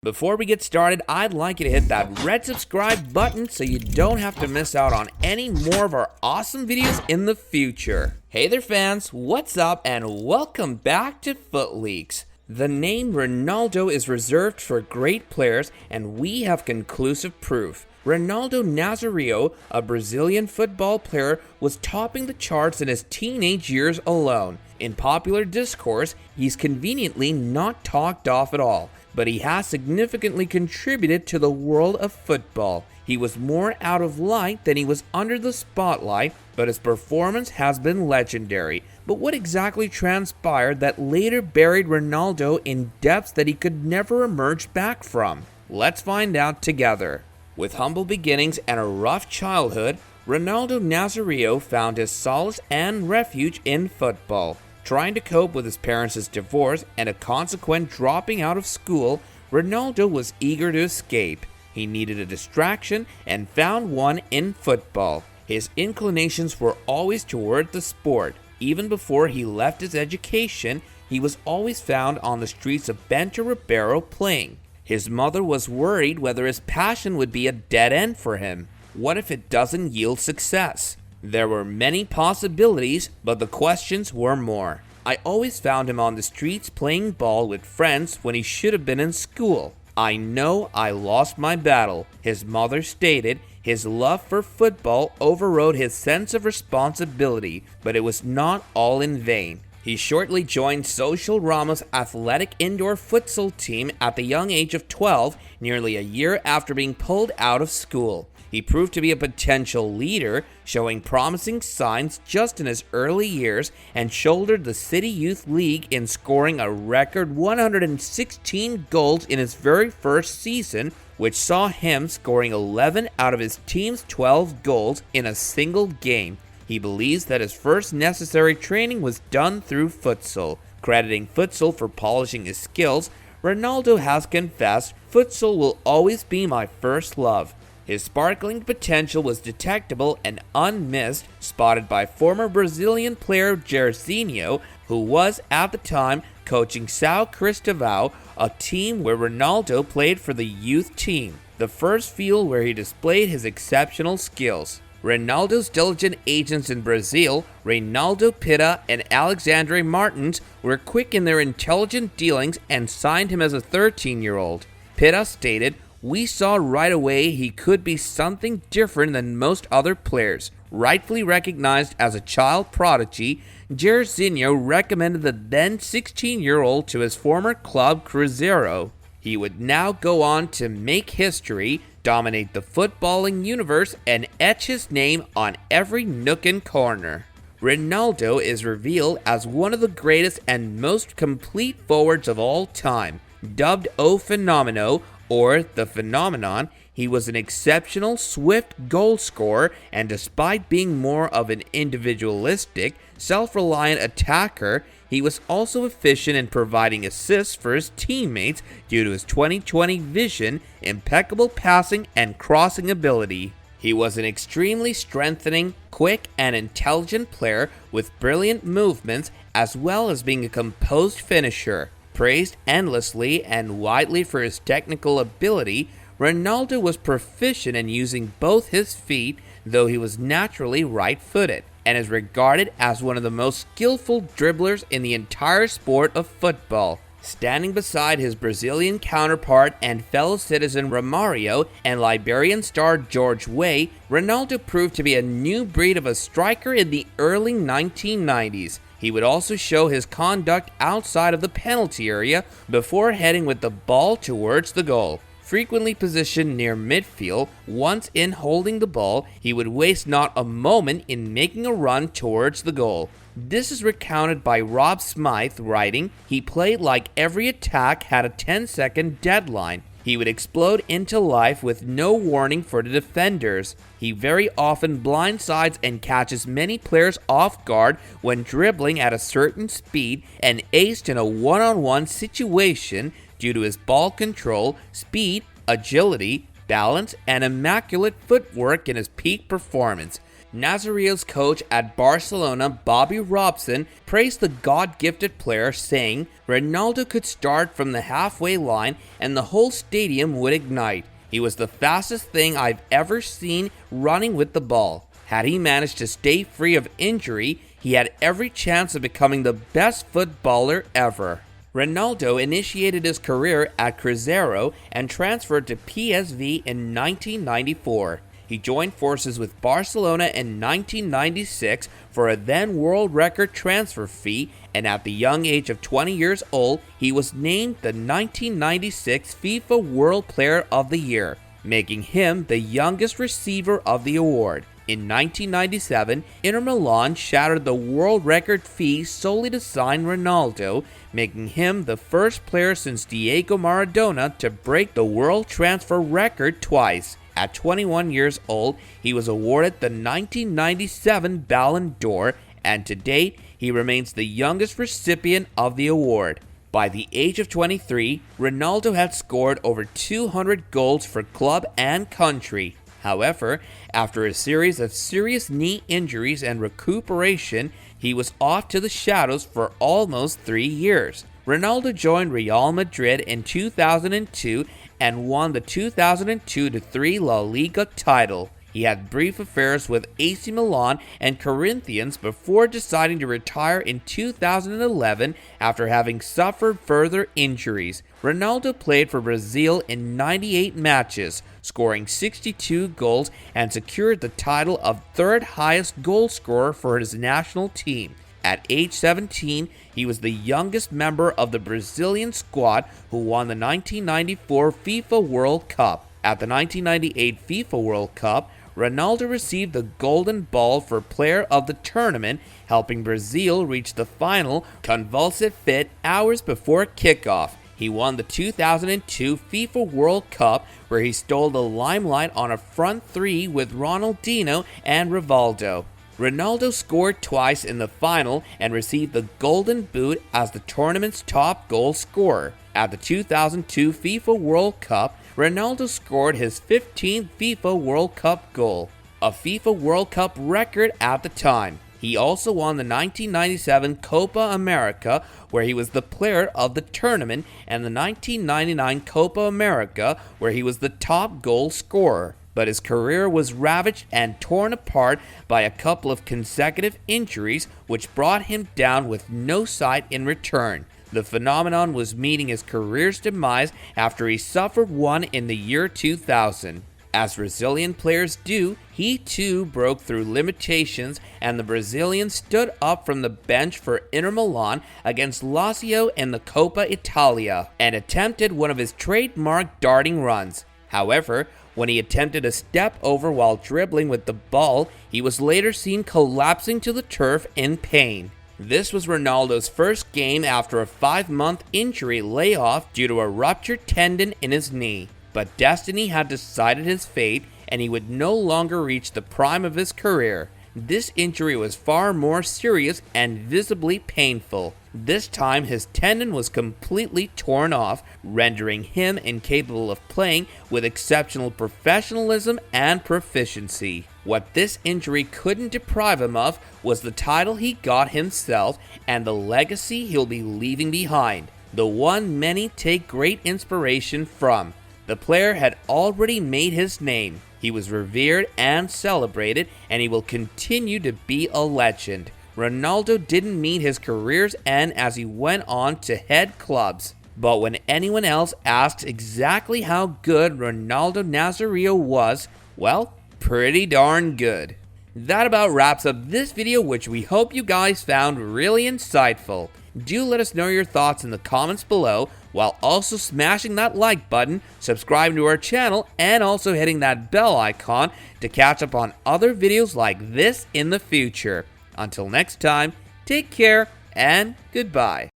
Before we get started, I'd like you to hit that red subscribe button so you don't have to miss out on any more of our awesome videos in the future. Hey there fans, what's up and welcome back to Footleaks. The name Ronaldo is reserved for great players and we have conclusive proof. Ronaldo Nazario, a Brazilian football player, was topping the charts in his teenage years alone. In popular discourse, he's conveniently not talked off at all, but he has significantly contributed to the world of football. He was more out of light than he was under the spotlight, but his performance has been legendary. But what exactly transpired that later buried Ronaldo in depths that he could never emerge back from? Let's find out together. With humble beginnings and a rough childhood, Ronaldo Nazario found his solace and refuge in football. Trying to cope with his parents' divorce and a consequent dropping out of school, Ronaldo was eager to escape. He needed a distraction and found one in football. His inclinations were always toward the sport. Even before he left his education, he was always found on the streets of Bento Ribeiro playing. His mother was worried whether his passion would be a dead end for him. What if it doesn't yield success? There were many possibilities, but the questions were more. I always found him on the streets playing ball with friends when he should have been in school. I know I lost my battle, his mother stated. His love for football overrode his sense of responsibility, but it was not all in vain. He shortly joined Social Ramos' athletic indoor futsal team at the young age of 12, nearly a year after being pulled out of school. He proved to be a potential leader, showing promising signs just in his early years, and shouldered the City Youth League in scoring a record 116 goals in his very first season, which saw him scoring 11 out of his team's 12 goals in a single game. He believes that his first necessary training was done through futsal. Crediting futsal for polishing his skills, Ronaldo has confessed, "Futsal will always be my first love." His sparkling potential was detectable and unmissed, spotted by former Brazilian player Jairzinho, who was at the time coaching São Cristóvão, a team where Ronaldo played for the youth team, the first field where he displayed his exceptional skills. Ronaldo's diligent agents in Brazil, Reinaldo Pitta and Alexandre Martins, were quick in their intelligent dealings and signed him as a 13-year-old. Pitta stated, "We saw right away he could be something different than most other players." Rightfully recognized as a child prodigy, Jairzinho recommended the then 16-year-old to his former club Cruzeiro. He would now go on to make history, dominate the footballing universe, and etch his name on every nook and corner. Ronaldo is revealed as one of the greatest and most complete forwards of all time. Dubbed O Fenomeno, or the Phenomenon, he was an exceptional, swift goal scorer, and despite being more of an individualistic, self-reliant attacker, he was also efficient in providing assists for his teammates due to his 20/20 vision, impeccable passing, and crossing ability. He was an extremely strengthening, quick, and intelligent player with brilliant movements, as well as being a composed finisher. Praised endlessly and widely for his technical ability, Ronaldo was proficient in using both his feet, though he was naturally right-footed, and is regarded as one of the most skillful dribblers in the entire sport of football. Standing beside his Brazilian counterpart and fellow citizen Romario and Liberian star George Weah, Ronaldo proved to be a new breed of a striker in the early 1990s. He would also show his conduct outside of the penalty area before heading with the ball towards the goal. Frequently positioned near midfield, once in holding the ball, he would waste not a moment in making a run towards the goal. This is recounted by Rob Smythe, writing, "He played like every attack had a 10-second deadline. He would explode into life with no warning for the defenders. He very often blindsides and catches many players off guard when dribbling at a certain speed, and aced in a one-on-one situation due to his ball control, speed, agility, balance, and immaculate footwork in his peak performance. Nazario's coach at Barcelona, Bobby Robson, praised the God-gifted player, saying, "Ronaldo could start from the halfway line and the whole stadium would ignite. He was the fastest thing I've ever seen running with the ball. Had he managed to stay free of injury, he had every chance of becoming the best footballer ever." Ronaldo initiated his career at Cruzeiro and transferred to PSV in 1994. He joined forces with Barcelona in 1996 for a then world record transfer fee, and at the young age of 20 years old, he was named the 1996 FIFA World Player of the Year, making him the youngest receiver of the award. In 1997, Inter Milan shattered the world record fee solely to sign Ronaldo, making him the first player since Diego Maradona to break the world transfer record twice. At 21 years old, he was awarded the 1997 Ballon d'Or, and to date, he remains the youngest recipient of the award. By the age of 23, Ronaldo had scored over 200 goals for club and country. However, after a series of serious knee injuries and recuperation, he was off to the shadows for almost 3 years. Ronaldo joined Real Madrid in 2002 and won the 2002-03 La Liga title. He had brief affairs with AC Milan and Corinthians before deciding to retire in 2011 after having suffered further injuries. Ronaldo played for Brazil in 98 matches, scoring 62 goals and secured the title of third highest goal scorer for his national team. At age 17, he was the youngest member of the Brazilian squad who won the 1994 FIFA World Cup. At the 1998 FIFA World Cup, Ronaldo received the Golden Ball for Player of the Tournament, helping Brazil reach the final convulsive fit hours before kickoff. He won the 2002 FIFA World Cup, where he stole the limelight on a front three with Ronaldinho and Rivaldo. Ronaldo scored twice in the final and received the Golden Boot as the tournament's top goal scorer. At the 2002 FIFA World Cup, Ronaldo scored his 15th FIFA World Cup goal, a FIFA World Cup record at the time. He also won the 1997 Copa America, where he was the player of the tournament, and the 1999 Copa America, where he was the top goal scorer. But his career was ravaged and torn apart by a couple of consecutive injuries, which brought him down with no sight in return. The phenomenon was meeting his career's demise after he suffered one in the year 2000. As Brazilian players do, he too broke through limitations, and the Brazilian stood up from the bench for Inter Milan against Lazio in the Coppa Italia and attempted one of his trademark darting runs. However, when he attempted a step over while dribbling with the ball, he was later seen collapsing to the turf in pain. This was Ronaldo's first game after a 5-month injury layoff due to a ruptured tendon in his knee. But destiny had decided his fate, and he would no longer reach the prime of his career. This injury was far more serious and visibly painful. This time, his tendon was completely torn off, rendering him incapable of playing with exceptional professionalism and proficiency. What this injury couldn't deprive him of was the title he got himself and the legacy he'll be leaving behind, the one many take great inspiration from. The player had already made his name. He was revered and celebrated, and he will continue to be a legend. Ronaldo didn't meet his career's end as he went on to head clubs. But when anyone else asked exactly how good Ronaldo Nazario was, well, pretty darn good. That about wraps up this video, which we hope you guys found really insightful. Do let us know your thoughts in the comments below, while also smashing that like button, subscribing to our channel, and also hitting that bell icon to catch up on other videos like this in the future. Until next time, take care and goodbye.